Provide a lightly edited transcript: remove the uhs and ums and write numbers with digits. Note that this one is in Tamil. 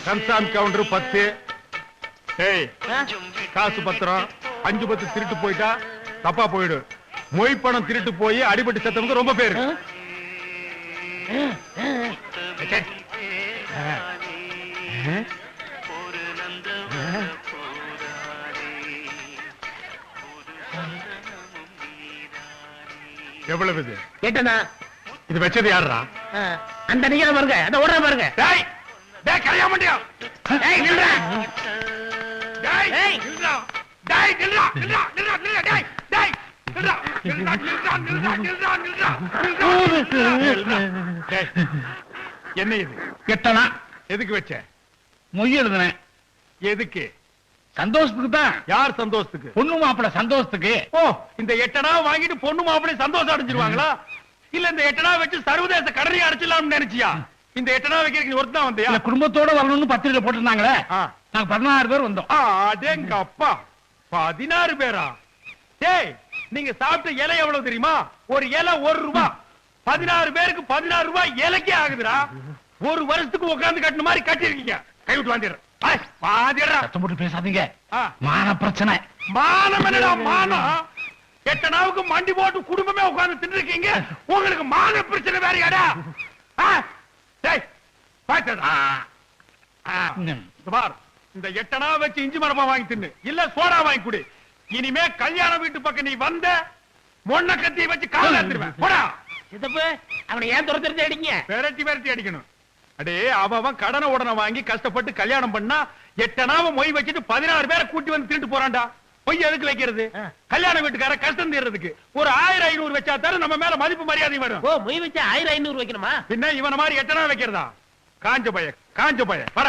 கன்சாம் கவுண்டர் 10. ஏய் காசு பத்திரம் 5-10 திருட்டு போயிட்டா தப்பா போயிடு. மொய் பணம் திருட்டு போய் அடிபட்டு செத்தவங்க ரொம்ப பேரு. எவ்வளவு இது? கேட்டனா இது வச்சது யாரா? அந்த நிக்கிற பாருங்க, அந்த ஓடுற பாருங்க. டேய் டேய் கரையா மாட்டியா? டேய் நில்றா. டேய் நில்றா. டேய் நில்றா நில்றா நில்றா நில்றா டேய் டேய் நில்றா நில்றா நில்றா நில்றா நில்றா நில்றா. டேய் என்ன இது? கெட்டனா எதுக்கு வச்ச? மொய் எழுதுனேன். எதுக்கு? சந்தோஷத்துக்கு தான். யார் சந்தோஷத்துக்கு? பொண்ணு மாப்பிள்ள சந்தோஷத்துக்கு. ஓ, இந்த 8 அணா வாங்கிட்டு பொண்ணு மாப்பிள்ளை சந்தோஷம் அடைஞ்சிருவாங்களா? இல்ல இந்த 8 அணா வச்சு சர்வதேச கடனை அடைச்சிடலாம்னு நினைச்சியா? இந்த 8 அணா வைக்கிறதுக்கு ஒருத்தன் வந்தியா? இல்ல, குடும்பத்தோட வரணும்னு பத்திரிக்கை போட்டிருந்தாங்களே. நாங்க 16 பேர் வந்தோம். அடேங்க அப்பா, 16 பேரா? டேய், நீங்க சாப்பிட்ட இலை எவ்வளவு தெரியுமா? ஒரு இலை 1 ரூபாய். 16 பேருக்கு 16 ரூபாய் இலைக்கே ஆகுதுடா. ஒரு வருஷத்துக்கு உட்கார்ந்து கட்டின மாதிரி கட்டிருக்கீங்க. கை விட்டு வாந்திடுறேன். சத்தம் போட்டு பேசாதீங்க. மான பிரச்சனை. மானம் என்னடா மானம்? 8 நாவுக்கு மண்டி போட்டு குடும்பமே உட்கார்ந்து தின்னுருக்கீங்க. உங்களுக்கு மான பிரச்சனை வேறையாடா? டேய் பாத்தடா. பார், இந்த 8 அணா வச்சு இஞ்சி மரமா வாங்கி தின்னு, இல்ல சோடா வாங்கி குடி. இனிமே கல்யாண வீட்டு பக்கம் நீ வந்த மொன்ன கத்தி வச்சு கால எடுத்துருவேன். போடா. சித்தப்பு, அவனை ஏன் துரத்துறது அடிங்க? விரட்டி விரட்டி அடிக்கணும். அடே, அவன் கடனை உடனே வாங்கி கஷ்டப்பட்டு கல்யாணம் பண்ணா 8 அணாவை மொய் வச்சுட்டு 16 பேரை கூட்டி வந்து திருட்டு போறான்டா. பொய் எதுக்கு வைக்கிறது? கல்யாண வீட்டுக்கார கஷ்டம் தீர்றதுக்கு. ஒரு 1000-500 வச்சா தர நம்ம மேல மதிப்பு மரியாதை வரும். ஓ, மொய் வச்சா 1000-500 வைக்கணுமா? பின்ன இவன மாதிரி 8 அணா வைக்கிறதா? காஞ்ச பய வர.